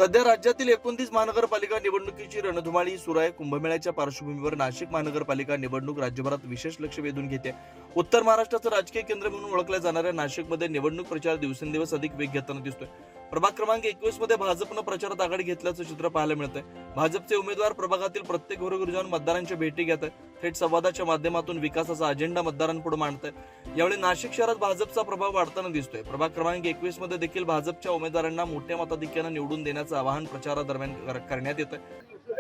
सध्या राज्यातील 29 महानगरपालिका निवडणुकीची रणधुमाळी सुरू आहे. कुंभमेळ्याच्या पार्श्वभूमीवर नाशिक महानगरपालिका निवडणूक राज्यभरात विशेष लक्ष वेधून घेते. उत्तर महाराष्ट्राचं राजकीय केंद्र म्हणून ओळखल्या जाणाऱ्या नाशिकमध्ये निवडणूक प्रचार दिवसेंदिवस अधिक वेग घेताना दिसतोय. प्रभाग क्रमांक 21 मध्ये भाजपनं प्रचारात आघाडी घेतल्याचं चित्र पाहायला मिळतंय. भाजपचे उमेदवार प्रभागातील प्रत्येक घरोघरी जाऊन मतदारांच्या भेटी घेत आहेत. थेट संवादाच्या माध्यमातून विकासाचा अजेंडा मतदारांपुढे मांडतायत. यावेळी नाशिक शहरात भाजपचा प्रभाव वाढताना दिसतोय. प्रभाग क्रमांक 21 मध्ये देखील भाजपच्या उमेदवारांना मोठ्या मताधिक्यानं निवडून देण्याचं आवाहन प्रचारादरम्यान करण्यात येतंय.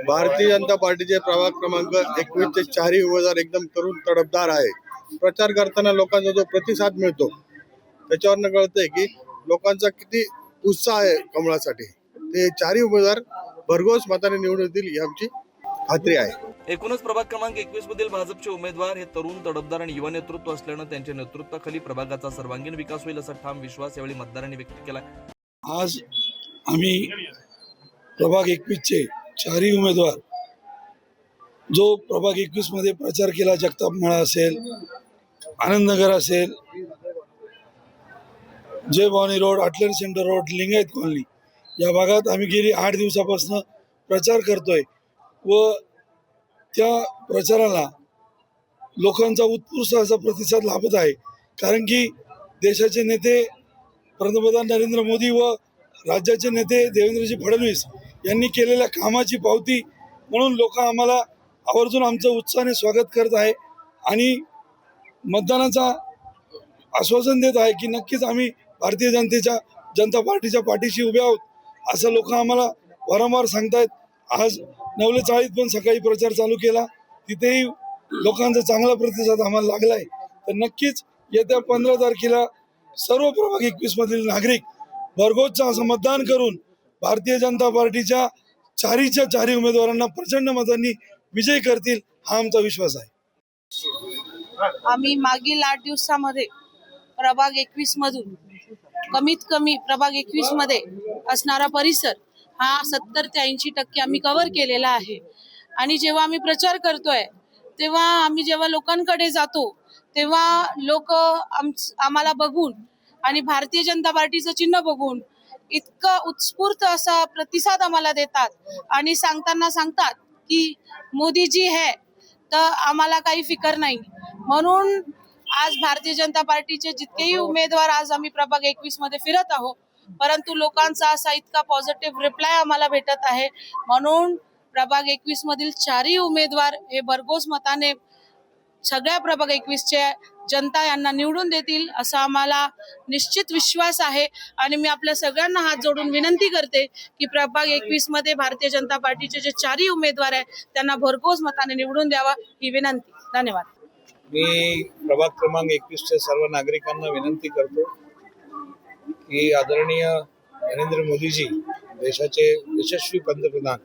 भारतीय जनता पार्टीचे प्रभाग क्रमांक 21 चे चारही उमेदवार एकदम तरुण तडफदार आहे. प्रचार करताना लोकांचा जो प्रतिसाद मिळतो त्याच्यावरनं कळतंय की लोकांचा किती उत्साह आहे कमळासाठी. ते चारही उमेदवार भरघोस मताने निवडून येतील ही आमची खात्री आहे. एकूणच प्रभाग क्रमांक 21 मधील भाजपचे उमेदवार हे तरुण तडफदार आणि युवा नेतृत्व असल्यानं त्यांच्या नेतृत्वाखाली प्रभागाचा सर्वांगीण विकास होईल असा ठाम विश्वास यावेळी मतदारांनी व्यक्त केला. आज आम्ही प्रभाग 21 चे चारही उमेदवार जो प्रभाग 21 मध्ये प्रचार केला, जगताप मळा असेल, आनंदनगर असेल, जय भवानी रोड, आटलर सेंटर रोड, लिंगायत कॉलनी या भागात आम्ही गेली 8 दिवसापासून प्रचार करतोय व त्या प्रचाराला लोकांचा उत्कृष्ट असा प्रतिसाद लाभत आहे. कारण की देशाचे नेते पंतप्रधान नरेंद्र मोदी व राज्याचे नेते देवेंद्रजी फडणवीस यांनी केलेल्या कामाची पावती म्हणून लोक आम्हाला आवर्जून आमचं उत्साहाने स्वागत करत आहे आणि मतदानाचा आश्वासन देत आहे की नक्कीच आम्ही भारतीय जनता पार्टीच्या पाठीशी उभे आहोत असं लोक आम्हाला वारंवार सांगतायत. आज नवले चाळीत पण सकाळी प्रचार चालू केला, तिथेही लोकांचा चांगला प्रतिसाद आम्हाला लागलाय. तर नक्कीच येत्या 15 तारखेला सर्व प्रभाग 21 मधील नागरिक भरघोसचं असं मतदान करून भारतीय जनता पार्टीच्या चारही उमेदवारांना प्रचंड मतांनी विजय करतील हा आमचा विश्वास आहे. आम्ही मागील 8 दिवसामध्ये प्रभाग 21 मधून कमीत कमी प्रभाग 21 मध्ये असणारा परिसर हा 70 ते 80% आम्ही कव्हर केलेला आहे. आणि जेव्हा आम्ही प्रचार करतोय तेव्हा आम्ही जेव्हा लोकांकडे जातो तेव्हा लोक आम्हाला बघून आणि भारतीय जनता पार्टीचं चिन्ह बघून इतका उत्स्फूर्त असा प्रतिसाद आम्हाला देतात आणि सांगतात की मोदीजी है तर आम्हाला काही फिकर नाही. म्हणून आज भारतीय जनता पार्टीचे जितकेही उमेदवार आज आम्ही प्रभाग 21 मध्ये फिरत आहोत, परंतु लोकांचा असा इतका पॉझिटिव्ह रिप्लाय आम्हाला भेटत आहे. म्हणून प्रभाग 21 मधील चारही उमेदवार हे भरघोस मताने सगळ्या प्रभाग 21 चे जनता यांना निवडून देतील असा आम्हाला निश्चित विश्वास आहे. आणि मी आपल्या सगळ्यांना हात जोडून विनंती करते की प्रभाग 21 मध्ये भारतीय जनता पार्टीचे जे चारही उमेदवार आहेत त्यांना भरघोस मताने निवडून द्यावा ही विनंती. धन्यवाद. मी प्रभाग क्रमांक 21 च्या सर्व नागरिकांना विनंती करतो की आदरणीय नरेंद्र मोदीजी देशाचे यशस्वी पंतप्रधान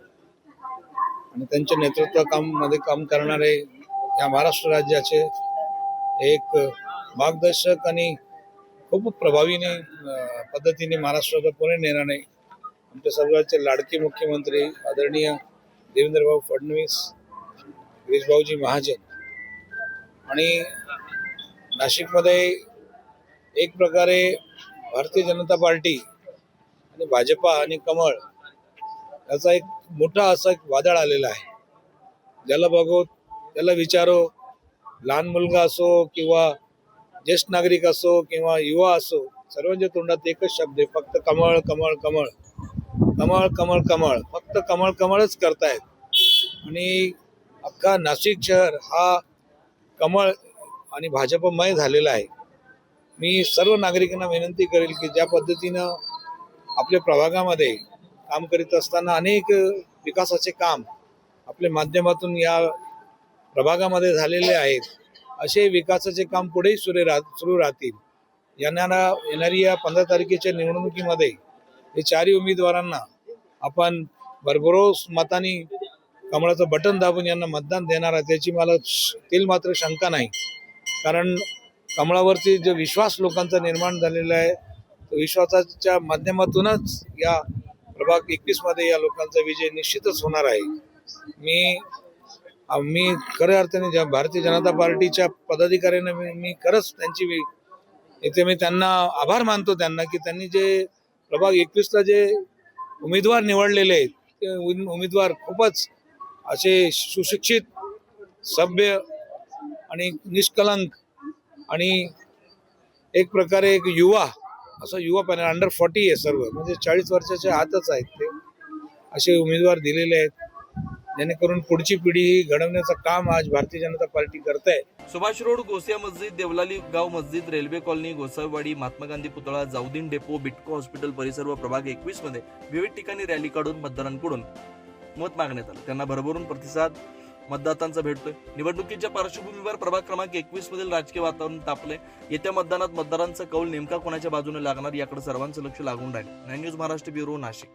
आणि त्यांच्या नेतृत्वामध्ये काम करणारे या महाराष्ट्र राज्याचे एक मार्गदर्शक आणि खूप प्रभावीने पद्धतीने महाराष्ट्राचा पुढे नेणारे आमच्या सर्वांचे लाडके मुख्यमंत्री आदरणीय देवेंद्रभाऊ फडणवीस, गिरीशभाऊजी महाजन आणि नाशिकमध्ये एक प्रकारे भारतीय जनता पार्टी आणि भाजपा आणि कमळ याचा एक मोठा असा एक वादळ आलेला आहे. ज्याला बघो त्याला विचारो, लहान मुलगा असो किंवा ज्येष्ठ नागरिक असो किंवा युवा असो, सर्वांच्या तोंडात एकच शब्द आहे, फक्त कमळ कमळ कमळ कमळ कमळ कमळ, फक्त कमळ कमळच करतायत. आणि अख्खा नाशिक शहर हा कमळ आणि भाजपमय झालेला आहे. मी सर्व नागरिकांना विनंती करेल की ज्या पद्धतीनं आपल्या प्रभागामध्ये काम करीत असताना अनेक विकासाचे काम आपल्या माध्यमातून या प्रभागामध्ये झालेले आहेत, असे विकासाचे काम पुढेही सुरू राहतील. येणारी या 15 तारखेच्या निवडणुकीमध्ये हे चारही उमेदवारांना आपण भरघोस मतांनी कमळाचं बटन दाबून यांना मतदान देणार आहे त्याची मला मात्र शंका नाही. कारण कमळावरती जो विश्वास लोकांचा निर्माण झालेला आहे तो विश्वासाच्या माध्यमातूनच या प्रभाग 21 मध्ये या लोकांचा विजय निश्चितच होणार आहे. मी खऱ्या अर्थाने भारतीय जनता पार्टीच्या पदाधिकाऱ्यांना मी खरंच त्यांची मी त्यांना आभार मानतो त्यांना की त्यांनी जे प्रभाग 21ला जे उमेदवार निवडलेले आहेत ते उमेदवार खूपच असे सुशिक्षित, सभ्य आणि निष्कलंक आणि एक प्रकारे एक युवा, असं युवा पॅनल अंडर 40 आहे सर्व, म्हणजे 40 वर्षाच्या आतच आहेत ते, असे उमेदवार दिलेले आहेत, जेणेकरून पुढची पिढी ही घडवण्याचं काम आज भारतीय जनता पार्टी करते आहे. सुभाष रोड, गोसिया मस्जिद, देवलाली गाव मस्जिद, रेल्वे कॉलनी, गोसावीवाडी, महात्मा गांधी पुतळा, जाऊदीन डेपो, बिटको हॉस्पिटल परिसर व प्रभाग 21 मध्ये विविध ठिकाणी रॅली काढून मतदारांकडून मत मागण्यात आलं. त्यांना भरभरून प्रतिसाद मतदारांचा भेटतोय. निवडणुकीच्या पार्श्वभूमीवर प्रभाग क्रमांक 21 मधील राजकीय वातावरण तापले. येत्या मतदानात मतदारांचा कौल नेमका कोणाच्या बाजूने लागणार याकडे सर्वांचं लक्ष लागून राहील. 9 न्यूज महाराष्ट्र ब्युरो, नाशिक.